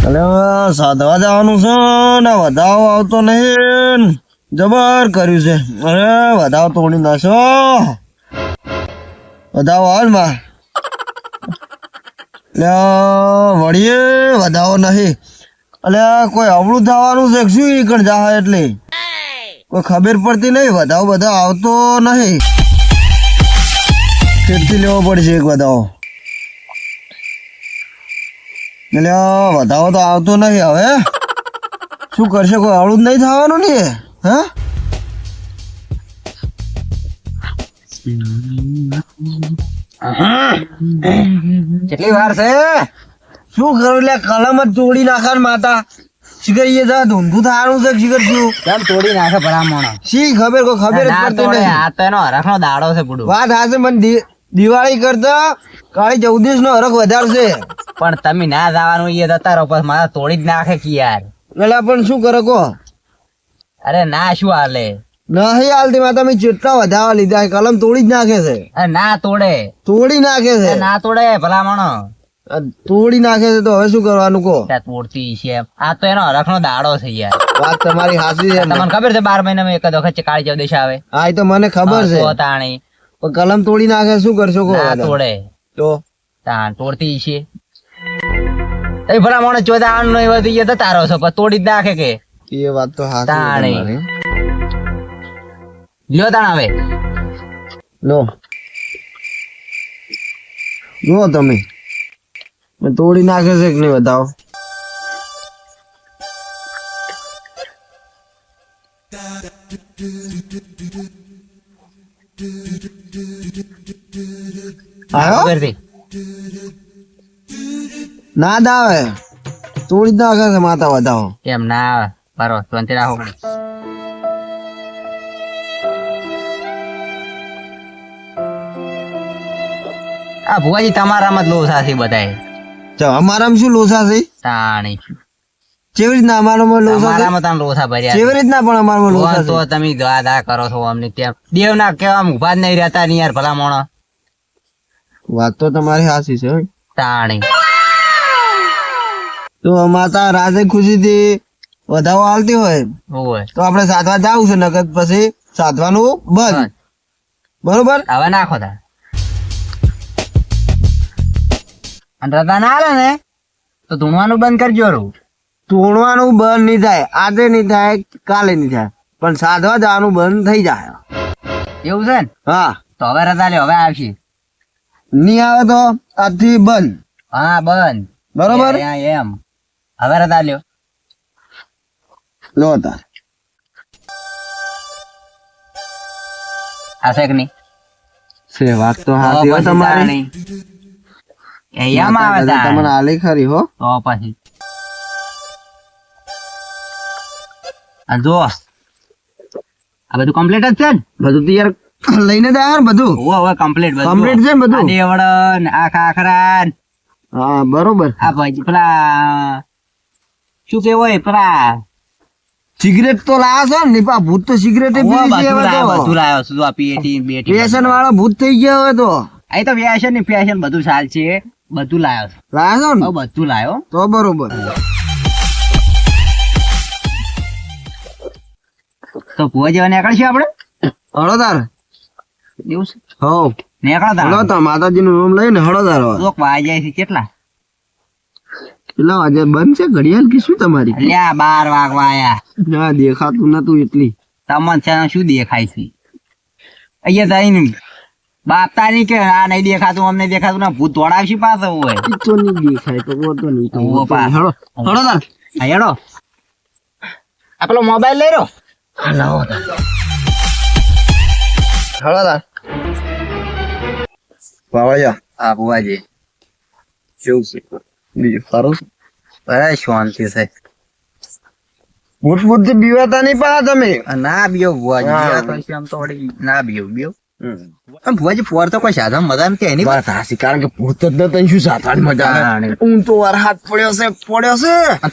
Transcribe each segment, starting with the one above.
અરે સાધવા જવાનું છે ને વધાવો આવતો નહીં. જબર કર્યું છે. અરે વધાવો તોડી નાખો. વધાવો આવે માં વળીએ વધાવો નહીં. એટલે કોઈ અવળું જવાનું છે શું ઈકણ જા એટલે કોઈ ખબર પડતી નહીં. વધાવો બધા આવતો નહીં. ફેરથી લેવો પડશે એક વધાવો. એટલે વધાવો તો આવતો નહીં. હવે શું કરશે? કોઈ અવળું જ નહીં થવાનું ને. હા કેટલી વાર છે? શું કરું? એટલે કલમ જ તોડી નાખા માતા. શિખર એ ધૂંધું થવાનું છે. શિખર શું કેમ તોડી નાખે ભલામણો? શી ખબર? કોઈ ખબર જ પડતી નહીં. આ તો એનો હરખનો દાડો છે બુડું. વાત હાશે મને દિવાળી કરતા કાળી 14 નો હરખ વધારશે. પણ તમે ના જવાનું એ જતા રહો પછી મારા તોડી જ નાખે કે યાર. એટલે પણ શું કરે કો? અરે ના શું હાલે? નહીં હાલતી માં. તમે જેટલા વધાવા લીધા કલમ તોડી જ નાખે છે. અરે ના તોડે. તોડી નાખે છે. ના તોડે ભલામણો. તોડી નાખે છે તો હવે શું કરવાનું કો? તોડતી છે આ તો એનો હરખનો દાડો છે યાર. વાત તમારી સાચી છે. તમને ખબર છે 12 મહિનામાં એક જ વખત કાળી 14 આવે? હા એ તો મને ખબર છે. તો તાણી પણ કલમ તોડી નાખે શું કરશો કો? ના તોડે તો તાણ તોડતી છે. એ ભલામણો ચોદા આણ નો એવા દઈએ તારો છો પણ તોડી જ નાખે કે. એ વાત તો સાચી તાણી. છે. લ્યો તાણ હવે લો જો તમે તોડી નાખે છે કે નહીં બતાવો. આવ્યો? કરતી ના દાવે તોડી જ નાખે છે માતા બતાવો. કેમ ના આવે? બરો શાંતિ રાખો. આ ભુવાજી તમારામાં જ લોસા છે બધાય. અમારામાં શું લોસા છે? તાણી કેવી રીતના અમારામાં લોસા છે? તમારામાં તમે લોસા ભર્યા કેવી રીતના પણ અમારામાં લોસા છે. છે? તો તમે દા કરો છો અમને ત્યાં દેવ ના કેવા ઉભા જ નહીં રહેતા ની યાર ભલા મોણો. વાત તો તમારી સાચી છે. તાણી તો માતા રાધે ખુશી થી વધાવો હાલતી હોય હોય તો આપણે સાધવા જાવું છે. નકર પછી સાધવાનું બંધ. બરોબર? હવે નાખો તા. અને રદા ના હાલે ને તો ધૂણવાનું બંધ કરજો. તોડવાનું બંધ નહીં થાય. આજે નહીં થાય, કાલે નહીં થાય, પણ સાધવા જવાનું બંધ થઈ જાય. એવું છે ને? હા તો હવે રદા લ્યો હવે આવશે. નહીં આવે તો આજથી બંધ. હા બંધ. બરોબર? એમ હવે રદા લ્યો. લો તાર આવશે કે નહીં? છે વાત તો સાચી હો તમારી. એમ આવે તાર. તમને આલી ખરી હો. તો પછી આ જો આ બધું કમ્પ્લીટ જ છે ને? બધું તૈયાર લઈને જાય ને બધું. હવે કમ્પ્લીટ કમ્પ્લીટ છે ને બધું? આ દેવડન આ ખાખરા હા બરોબર. આ ભાઈ પેલા શું કેવાય પેલા સિગરેટ તો લાયા છો ને? નીપા ભૂત તો સિગરેટ બધું લાયો છું. આ પેટી બેટી પેશન વાળા ભૂત થઈ ગયા હવે તો. આ તો ફેશન ની ફેશન બધું ચાલ છે. બધું લાયો છું. લાયા છો ને? હવે બધું લાયો તો બરોબર. તો ભુવા જેવા નીકળશે આપણે. હળોદાર એવું છે? હો નીકળો તાર. હળોદાર માતાજી નું નામ લઈને હળોદાર હવે. લોક વાઈ જાય છે કેટલા? કેટલા વાગે બંધ છે ઘડિયાળ કે શું તમારી? અલ્યા 12 વાગવા આયા. ના દેખાતું નતું એટલી. તમને છે શું દેખાય છે? અહીંયા જઈને બાપતા નહીં કે આ નહીં દેખાતું અમને દેખાતું ના ભૂત દોડાવશે પાછો હોય. તો નહીં દેખાય તો તો નહીં. ઉભો પા. હળો હળોદાર હા હેડો. આ પેલો મોબાઈલ લઈ રહ્યો. હળોદાર બાવળિયા. હા ભુવાજી કેવું છે બીજું? સારું છે? બરાબર શાંતિ છે. ભૂત ભૂત થી બીવાતા નહીં પા તમે? ના બીઓ ભુવાજી હા. આમ તો વળી ના બીઓ આમ ભુવાજી પોર તો કોઈ સાધન મજા કે એની વાત હાસી. કારણ કે ભૂત જ નતા શું સાધવાની મજા આવે? ઊંઘ તો વાર હાથ પડ્યો છે.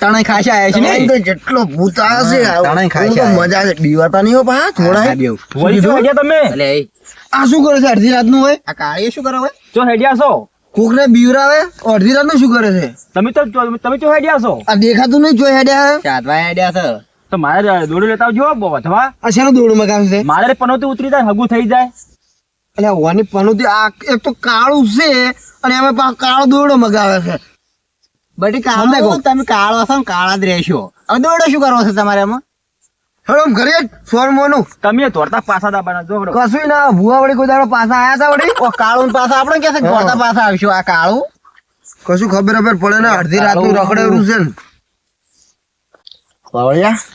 તણાઈ ખાસા આયા છે ને તો જેટલો ભૂત આવે છે તણાઈ ખાય ઊંઘ તો છે. મજા છે. બીવાતા નહીં હો પા થોડા. તમે આ શું કરે છે અડધી રાત નું હોય? આ કાળી શું કરો હોય? જો હેડિયા છો કોકને બીવરાવે અડધી રાતનું શું કરે છે તમે તો હેડ્યા છો આ દેખાતું નહીં જોઈ હેડ્યા ચાદવા આઈડિયા છે તો મારે દોડું લેતા આવજો અથવા આ શેનું દોડું મગાવે છે મારે પનોતી ઉતરી જાય હગું થઈ જાય એટલે હોવાની પનોતી આ એક તો કાળું છે અને એમાં પાછો કાળો દોરડો મગાવે છે બટી સમજાય કાળો કહું? તમે કાળો છો ને કાળા જ રહેશો હવે દોડો શું કરવો છે તમારે એમાં હવે આમ ઘરે સોરમોનું તમે તોડતા પાછા દાબાના જો હળો. કશું ના ભૂવા વળી કોઈ દાડો પાછા આયા હતા વળી ઓ કાળું પાછા આપણે કે છે હા. ગોળતા પાછા આવશું આ કાળું કશું ખબર પડે ને અડધી રાતનું રખડેલું છે ને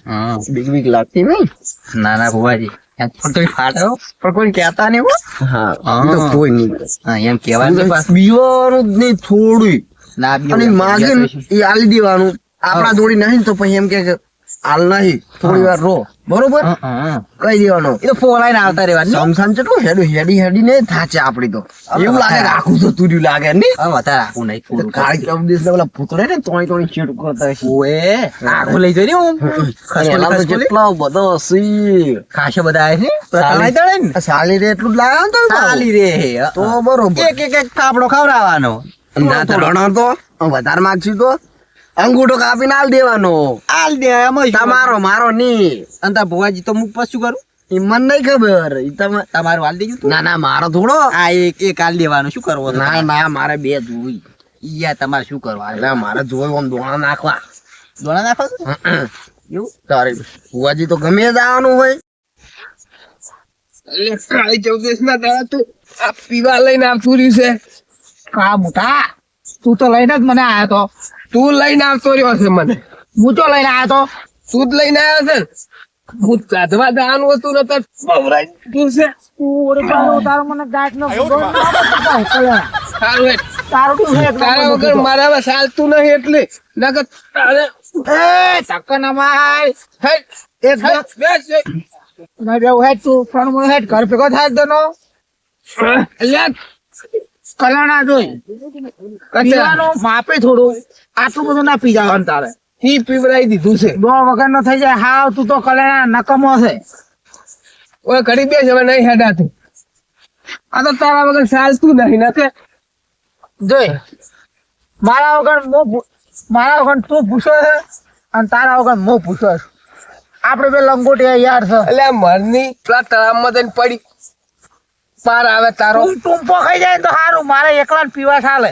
હા બીક લાગતી નહીં ના ના ભુવાજી એમ થોડી ફાટો પણ કોઈ કહેતા નહીં હો હા હા. એ તો કોઈ નહીં હા એમ કહેવાનું તો પાછું. બીવાનું જ નહીં થોડું ના બી અને હોય. માગે ને એ આલી દેવાનું આપણા જોડી નહીં ને તો પછી એમ કે હાલ નહીં થોડી વાર રો બરોબર હા, હા. કઈ દેવાનો એ તો ફોલાઈને આવતા રહેવાનું સમસાન કેટલું હેડી ને થાચે આપડી તો એવું લાગે કે આખું જતું રહ્યું લાગે ને હવે વધારે રાખવું નહીં થોડું કાળી ચમદીસ ને પેલા પૂતળે ને તોણી ચેટ કરતા હશે ઓએ આખું લઈ જઈ હું અને એલા તો જેટલો બધો સી ખાસો બધા આવે છે પ્રકારાય તળે ને સાલી રે એટલું જ લાવ્યા ને તમે ચાલી રે હે તો બરોબર એક થાપડો ખવડાવવાનો ના ધરણો તો વધારે માગશું તો અંગૂઠો કાપીને આલ દેવાનો આલ દે એમ જ તમારો મારો ની અને તાર ભુવાજી તો મુક પાછું કરું ઈ મને નહીં ખબર ઈ તમે તમારું હાલ દેજો ના ના મારો થોડો આ એક હાલ દેવાનું શું કરવું ના ના મારે બે જોઈ યા તમારે શું કરવું એટલે મારે જોઈ આમ દોણા નાખવા દોણા નાખો છો? એવું તારે ભુવાજી તો ગમે જ આવવાનું હોય કાળી ચૌદશ ના દાડા તું આ પીવા લઈને આવતું રહ્યું છે કા મોટા તું તો લઈને જ મને આયો તો તું લઈને આવતો રહ્યો છે મને હું તો લઈને આયો તો તું જ લઈને આવ્યો છે ને હું ચાધવા જવાનું હતું ને તો પવરાઈ દીધું છે તારો મને ગાંઠ નો સારું હેડ. તારું શું છે તારા વગર મારામાં ચાલતું નહીં એટલે નકર તારે એ ટક્કર ના માર હેડ, એક હેડ, બેસ, હેડ. મેં બેવું હેડ તું ફોન મને હેડ ઘર ભેગો થાય દનો અલ્યા, કલાણા જોઈ પીવાનું માપે થોડું આટલું બધું ના પી જવાનું તારે ઈ પીવરાઈ દીધું છે દો વગર નો થઈ જાય હાવ તું તો કલાણા નકમો છે ઓય ઘડી બેસ હવે નહીં હેડાતું આ તો તારા વગર ચાલતું નહીં નકે જોઈ મારા વગર મારા વગર તું પૂછો છે અને તારા વગર હું પૂછો છું આપડે બે લંગોટિયા યાર છે અલ્યા મરની પેલા તળાવમાં જઈને પડી પાર આવે તારો તું ટૂંપો ખાઈ જાય ને તો સારું મારે એકલા પીવા ચાલે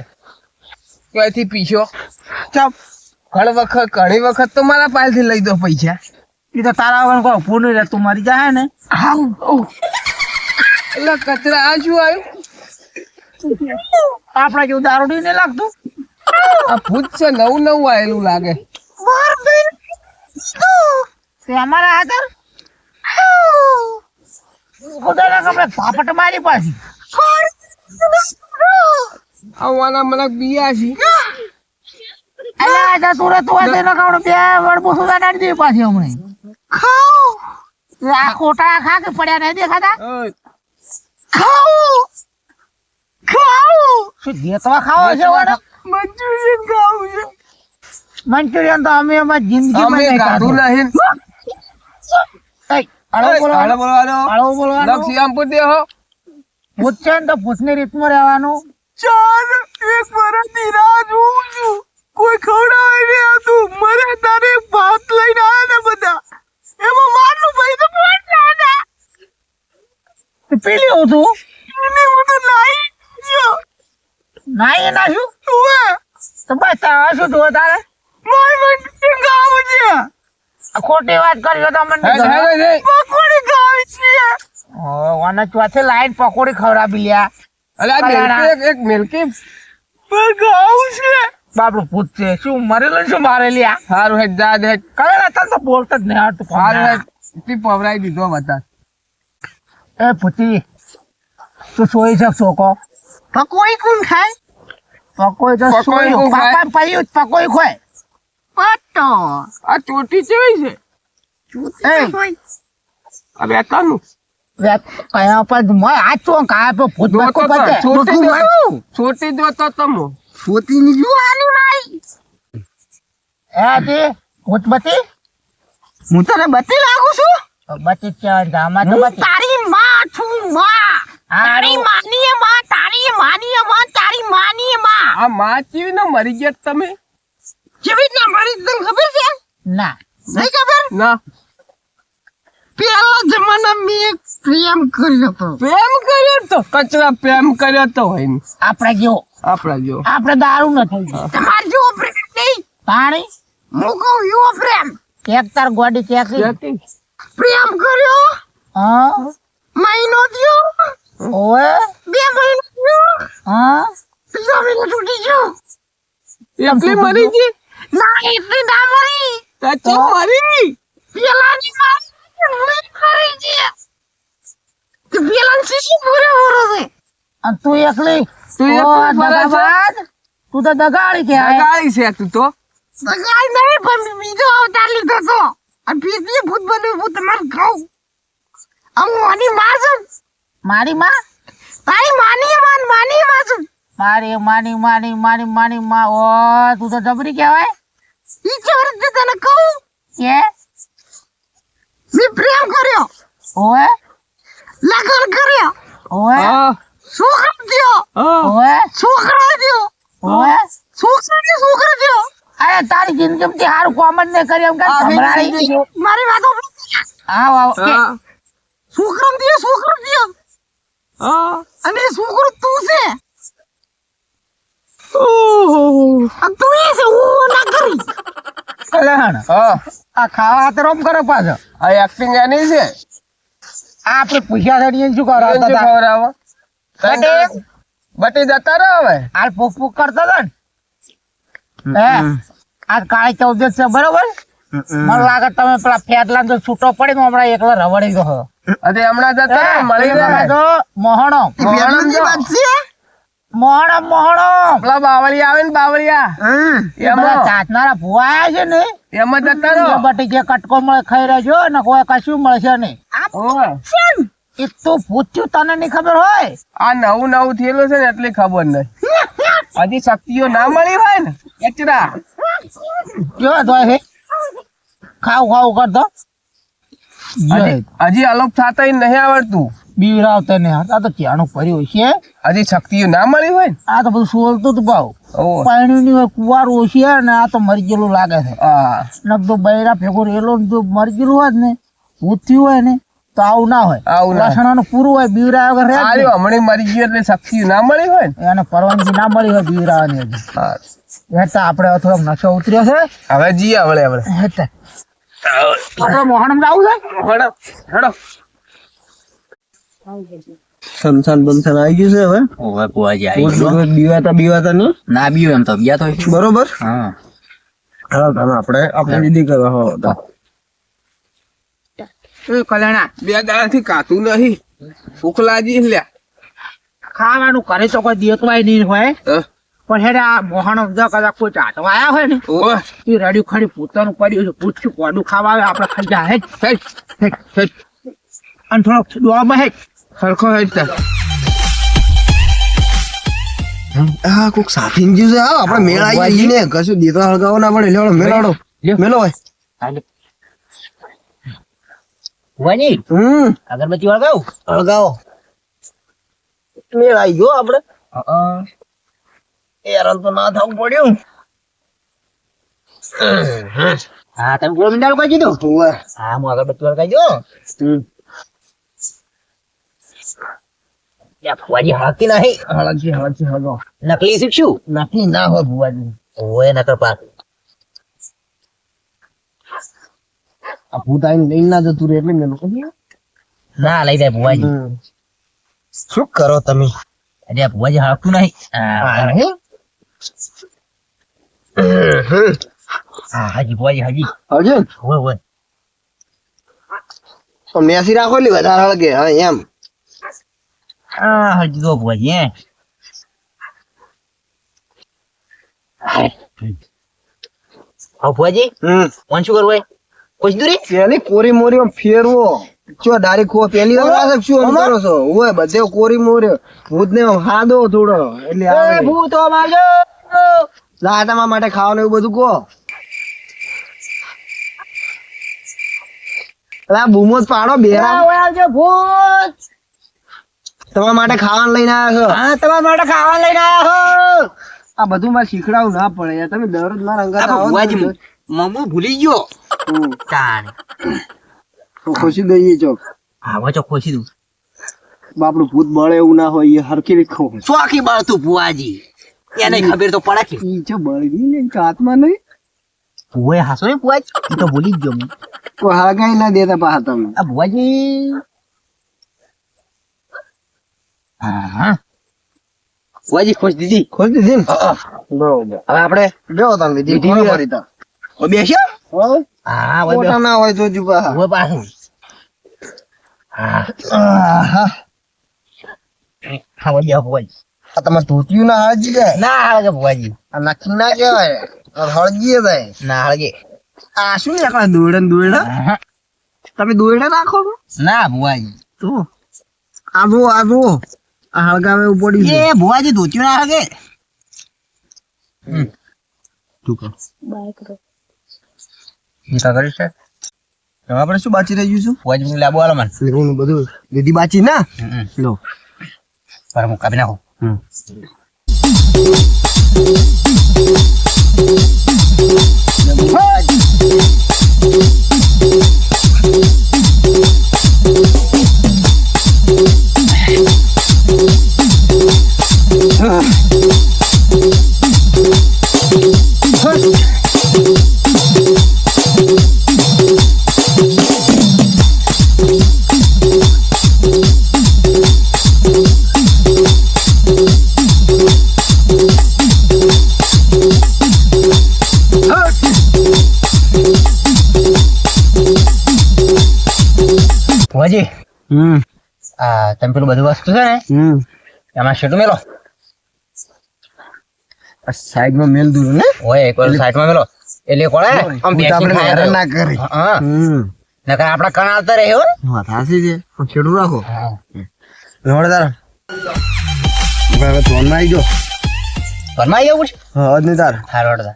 ક્યાંથી પીશો ચપ ઘણી વખત તો મારા પાસેથી લઈ દો પૈસા એ તો તારા વગર કોઈ ઉભું નહીં રહે તું મરી જાય ને એટલે કચરા આ શું આવ્યું આપડા જેવું દારૂડી નહીં લાગતું આ ભૂત છે નવું નવું આયેલું લાગે તે અમારા હાથર ખોદાના કપડે ઝાપટ મારી પાછી આવવાના મને બિયા છે અલ્યા આજા તું રે તું આ તેનો કાવડો બે વડબો સુધા નાડી દે પાછી હમણે આ ખોટા ખા કે પડ્યા નહીં દેખાતા શું દેતવા ખાવો છે વડો મંચુરિયન ખાવું છે મંચુરિયન તો અમે અમારી જિંદગીમાં અમે નહીં ગાધું ખાધું. નહીં એય, હળવો બોલવાનો. બોલવાનો હળવો બોલવાનો. લક્ષી આમ પૂછ દેહો ભૂત છે ને તો ભૂતની રીતમાં રહેવાનું ચાર એક વર્ષની રાહ જોઉં છું કોઈ ખવડાવે નહીં આવતું મરે તારે ભાત લઈને આવ્યા ને બધા એમાં મારનું ભાઈ તો પોટ ના તો પેલી હું તું એને બધું લાઈ ગયો ના એ ના શું તું તો બસ તારે શું જોવે તારે માર મને ગાવ છે આ ખોટી વાત કરી તો મને પકોડી ખાવી છે વાના ચોથે લાઈન પકોડી ખવડાવી લ્યા અલે આ કલાણા. મિલકી એક મિલકી પર ગાવ છે બાપડું ભૂત છે શું મરેલું ને શું મારે લ્યા હારું હેડ જા દે કરેલા તને તો બોલતો જ નહીં આવડતું હારું હેડ તી પવરાઈ દીધો બધા એ ભૂતી તું સોઈ શકશો કો પકોડી કોણ ખાય પકોડી તો પકોડી સોયું કોણ ખાય? પાપા પાયું પકોડી ખોય પટ્ટો આ ચોટી કેવી છે એ આ બે તાનું કયા પર આ ચોં કાયા પર ભૂત બકો પતે છોટી જોતો તમો છોતીની જુવાની માઈ એ તે ભૂત બતી હું તને બતી લાગુ છું બતી ચાર ગામા તો બતી તારી માં છું માં તારી હારું. માની માં તારી માની માં તારી માની માં આ માં ચીવી ને મરી ગયા તમે કેવી રીતના મરી તને ખબર છે ના નહીં ખબર ના પેલા જમાનામાં મેં એક પ્રેમ કર્યો હતો પ્રેમ કર્યો તો કચરા પ્રેમ કર્યો તો હોય ને આપણે જેવો આપડા જો આપણે દારૂ ન થઈ ગયો તમારે જેવો પ્રેમ નહીં પાણી હું કહું એવો પ્રેમ કેક તાર ગોડી કેક પ્રેમ કર્યો હા મહિનો થયો ઓએ 2 મહિના થયો હા 3 મહિના તૂટી ગયો એટલી મરી ગઈ ના એટલી ના મરી તો મરી પેલાની વાત મરી ગઈ તે પેલાની શીશી પૂરે પૂરો છે અને તું એકલી તું એકલી ફરે છે? દગાબાજ તું તો દગાડી કે ગાળી છે તું તો દગાડી નહીં પણ બીજો અવતાર લીધો તો અને બીજી ભૂત બન્યું હું તમારે ખાઉં મારી માં છું મારી માં તારી માની માં છું મારી માં ઓ તું તો જબરી કહેવાય ઈ કેવી રીતે તને કહું કે મેં પ્રેમ કર્યો ઓએ લગન કર્યો ઓએ હા છોકરો થયો હા ઓએ છોકરો થયો ઓએ છોકરો થયો અરે તારી જિંદગીમાં હારું કોમન ને કરી એમ કે સંભળાઈ મારી વાતો હા કે હા છોકરો થયો હા અને છોકરો તું છે ઓહો આ તું એ છે હું ના કરી કલ્યાણ હા આ ખાવા હાથ રોમ કરે પાછો આ એક્ટિંગ એની છે આપણે પૂછ્યા છે શું કરો શું ખવડાવો? બટે બટી જતા રહો હવે હાલ પૂક પૂક કરતો હતો ને હે આજ કાળી 14 છે બરોબર મને લાગે તમે પેલા ફેટલા તો છૂટો પડી ને હમણાં એકલા રવડી ગયો અરે હમણાં જતા રહો, મળી જાય તો મોહણો મોહણો પેલા બાવળિયા આવે ને બાવળિયા એમાં ચાચનારા ભુવા આયા છે ને એમાં જતા રહો બટી જે કટકો મળે ખાઈ રહેજો ને કોઈ કશું મળશે નહીં ઓય. એક તો પૂછ્યું તને નહીં ખબર હોય આ નવું થયેલું છે ને એટલી ખબર નહીં હજી શક્તિઓ ના મળી હોય ને એચરા કેવા ધોય છે ખાવ કરતો હજી અલોપ થતા નહીં આવડતું બીવરાવ તને આ તો ક્યાંનું પડ્યું છે હજી શક્તિઓ ના મળી હોય ને આ તો બધું સોલતું હતું ભાવ ઓય. પાણી ની કુવાર ઓછી હે ને આ તો મરી ગયેલું લાગે છે હા નકદો બૈરા ભેગો રેલો ને જો મરી ગયેલું હોય ને ભૂત થયું હોય ને તો આવું ના હોય આવું ના હોય. લસણાનું પૂરું હોય બીવરા વગર રહે જ આર્યો હમણાં મરી ગયું એટલે શક્તિઓ ના મળી હોય ને નહીં. એને પરવાનગી ના મળી હોય બીવરાવાની હજી હા. હેઠા આપણે થોડોક નશો ઉતર્યો છે હવે જી હવે હેઠા આપણે મોહણમ જાવું છે હેડો સમસાન બમસાન આવી ગયું છે હવે ઓવે બુઆજી આવી ગયો. રોજ બીવાતા નહીં ના બીયો એમ તો બીયા તો બરોબર હા હા તમે આપણે દીદી કરવા હો તો કલ્યાણા 2 દાડાથી કાતું નહીં ભૂખ લાગી લ્યા ખાવાનું કરે તો કોઈ દેતવાય નહીં હોય હા. પણ હેડે આ મોહણમ જો કદાચ કોઈ ચાટવા આયા હોય ને ઓય. એ રેડી ખડી પોતાનું પડ્યું છે પૂછ્યું કોડું ખાવા આવે આપણે ખાઈ જાય હેડ હેડ અને થોડોક દોડમાં હેડ સરખો હેડતા હા કોક સાથી ગયું છે હા આપણે મેળ આવી જઈએ ને કશું દીતો હળગાવો ના પડે લેવડો મેળાડો મેલો હોય બુઆજી અગરબત્તી વળગાવું હળગાવો મેળ આવી ગયો આપણે હેરાન તો ના થવું પડ્યું હા તમે ગોળ મીંડાલ કહી દીધું હોવે. હા હું અગરબત્તી વળગાઈ દો બુઆજી હાકી નહીં હળગી હળગો નકલી શીખશું નકલી ના હોય ભુવાજી ઓય નકર પાક આ ભૂત આવીને લઈને ના જતું રહે એટલે મેં ના લઈ જાય બુઆજી શું કરો તમે અરે બુઆજી હાકતું નહીં હા હાજી બુઆજી હાજી હજુ હોય હોય તો મેસી રાખો લી વધારે હળગે હા એમ હા હાજી દો બુઆજી હે હા બુઆજી કોણ શું કરવું કોઈ દૂરી પેલી કોરી મોરી ફેરવો ચો ડારી ખો પેલી વાર આ શું આમ કરો છો ઓય બધે કોરી મોરી ભૂત ને હાદો થોડો એટલે આવે ભૂતો મારજો લા તમારા માટે ખાવાનું એવું બધું કહો લા બૂમો જ પાડો બેરા આવજો ભૂત તમારા માટે ખાવાનું લઈને આવ્યા છો હા તમારા માટે ખાવા લઈને આવ્યા હો આ બધું મારે શીખડાવું ના પડે યાર. તમે દરરોજ મારા અંગાત આ આવો ને ભુવાજી તો- મમ્મો ભૂલી ગયો હમ. તાણ તો ખુશી દઈએ ચોક. આવો ચો ખોસી દઉં બાપડું ભૂત બળે એવું ના હોય એ હરખી રીત ખો. ચોકી બાળતું ભુવાજી એને ખબર તો પડે કે ઈ છે બળગી ને ઈ હાથમાં નહીં. ભુવાએ હાસો ને ભુવાજી ઈ તો ભૂલી જ ગયો હું. કોઈ હળગાઈ ના દેતા પાછા તમે. આ ભુવાજી હા ભુવાજી ખોશ દીધી ખોલી દીધી ને? બરોબર. હવે આપણે બેહો તમે વિધિ વિધિ કરો કરો. ફરી તાર. ઓ બેસ્યો હો? હા મોટા ના હોય જોજો પાછા. ભુવા પાછું હા આહા. હા વળ્યા ભુવાજી આ તમારે ધોતિયું ના હળજી જાય. ના હાળગે ભુવાજી આ નક્કી ના કહેવાય. આ હળગીએ જાય. ના હાળગે આ શું ને એકલા દોયડા ને દોયડા? આહા. તમે દોયડા નાખો છો? ના ભુવાજી તો આ જુઓ. આ હળગાવે એવું પડી છે. એ ભુવાજી ધોત્યું ના હાળગે કરીશ હવે આપણે શું બાચી રહ્યું છું? ભુવાજી મને લાબો આલો મને ફેરવું બધું વિધિ બાચી ના લો. પર હું કાપી નાખું ભુવાજી આ તમે પેલું બધું વસ્તુ છે ને એમાં શેટું મેલો સાઈડમાં મેલ દૂર ને ઓય એક વાર સાઈડમાં મેલો એટલે કોળે આમ ભૂત બેસીને આપણે ખાયા હેરાન કરો. ના કરે. હા નકર આપડા કણ આવતા રહે હો વાત સાચી છે પણ છેડું રાખો. હા રમણ તાર હવે ધોનમાં આવી જો. ઘરમાં આવી આવું છે હા જ નહીં તાર હારો હળદા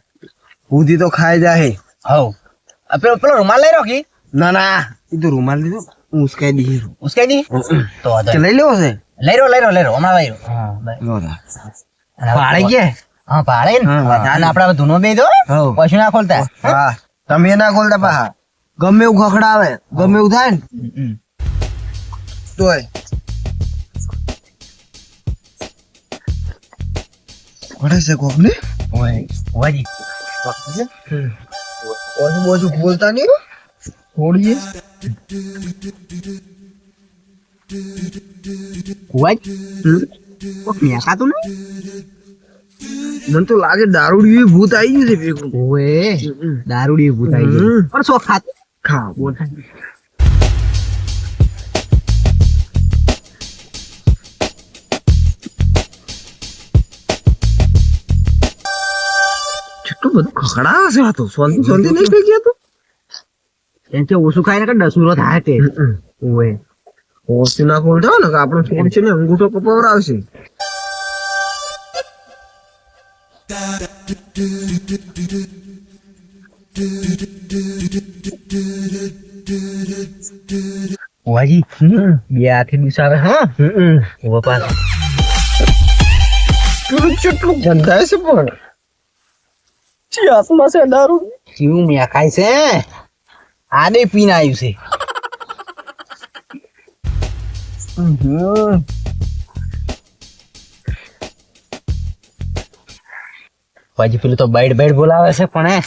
ભૂતી તો ખાઈ જાય. હવ આ પેલો પેલો રૂમાલ લઈ રહ્યો કી ના એ તો રૂમાલ લીધો હું ઉસકાઈ દી. ઉસકાઈ દી તો વાંધો કે નહીં. લઈ લેવો છે? લઈ રહ્યો હમણાં લઈ રહ્યો હા બસ. લો તાર. અને હવે પાડી ગયા? હા પાડે ને હા, હા. અને આપડે હવે ધૂનો બે દો હવ. પછી ના ખોલતા હા તમે ના ખોલતા પાહા. ગમે એવું ખખડાવે ગમે એવું થાય ને તોય પડે છે કોક ને. ઓય ભુવાજી ઓછું બોલતા નહીં હો. થોડીએ ભુવાજી કોક મેકાતું ને મને તો લાગે દારૂડિયું ભૂત આવી ગયું છે ભેગું. ઓય દારૂડી ભૂત આવી ગઈ પણ સો ખાત ખા બોલ. કેટલું બધું ખખડાવે છે આ તો. શાંતિ નહીં થઈ ગયા તો. એમ કે ઓછું ખાય ને કે દસુરો થાય તે ઓય ઓછી ના ખોલતા હોય ને કે આપણો છોડ છે ને અંગૂઠો કપાવડાવશે. ભુવાજી બે હાથે દુસાવે હા ઓ પાસ પેલું કેટલું ગંધાય છે પણ. છી હાથમાં છે દારૂ. કેવું મેકાય છે આદે પીને આવ્યું છે ભુવાજી પેલું તો બાઈડ બાઈડ બોલાવે છે પણ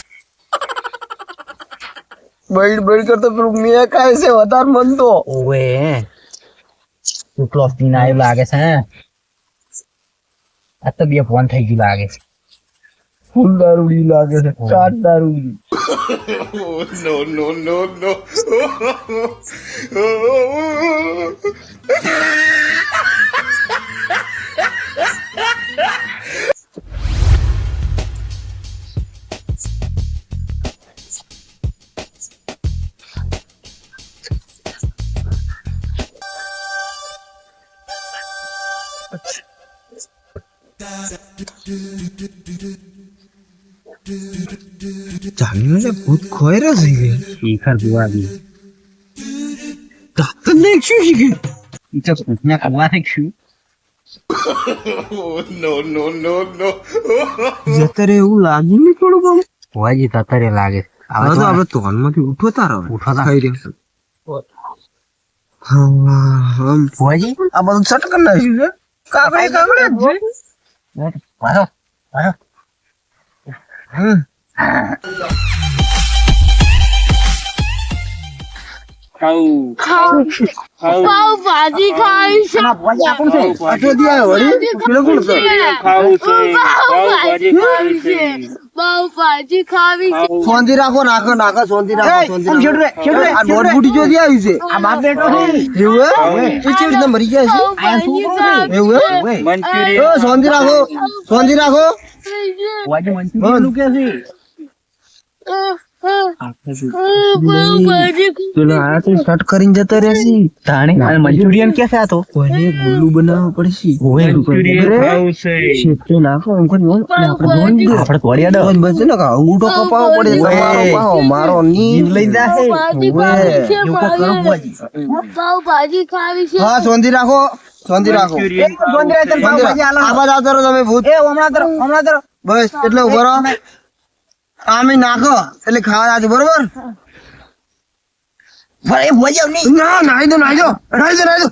બૈડ કરતો પેલું મેં કાય છે વધારે મન તો. ઓવે કેટલો પીને આવ્યું લાગે છે આ તો બે ફોન થઈ ગયું લાગે છે ફૂલ દારૂડી લાગે છે. ચાર દારૂડી. જાણીને ભૂત ખોઈ રહ્યો છે. શીખર ભુવાજી દાંત જ નહીં શું શીખે. ઈ તો ભૂતના કુવા થઈ શું જતરે એવું લાગ્યું નહીં થોડું બહુ. ભુવાજી તતરે લાગે હવે તો આપણે તોનમાંથી ઉઠો તારો ઉઠો તાર. થઈ રહ્યો છે. ભુવાજી આ બધું સટ કરી નાખ્યું છે. કાકડી કાકડી જ છે. મારો પાવ ભાજી ખાવી છે ભુવાજી આપું છે આ ચોથી આવ્યો વળી. પેલો કોણ છે? પાવ ભાજી ખાવી છે શાંતિ રાખો નાખો નાખો શાંતિ રાખો શાંતિ આમ છેડરે, રાખો. છેડરે, આ દોઢ ફૂટી ચોથી આવ્યું છે. આ બાપ બેટો છે એવું હે? એ કેવી રીતના મરી ગયા છે? આ છોકરો છે એવું હે? મંચુરિયન ઓ, શાંતિ રાખો શાંતિ રાખો. ભુવાજી મંચુરિયન કે છે પાવ ભાજી પેલો આયા તો શટ કરીને જતો રહેશે. અને મંચુરિયન કે છે આ તો કોઈને ગુલ્લુ બનાવવું પડશે. શેકતો નાખો એમ કરીને અને આપણે ધોઈ દઈએ. આપણે તોડ્યા દો રોજ બચે ને કે અંગૂઠો કપાવવો પડે. તમારો પાહો મારો ની લઈ જાશે ખાવી છે એવું કોક કરો ભુવાજી પાવ ભાજી ખાવી છે હા શાંતિ રાખો શાંતિ રાખો. આ બાજુ આવતો રહો તમે ભૂત. હમણાં તરો બસ એટલે ઉભો રહો. આમે નાખો એટલે ખાવા આજો બરોબર. ભલે ભુવાજી આવ નહીં ના નાઈ દો નાઈ દો નાઈ દો નાઈ દો.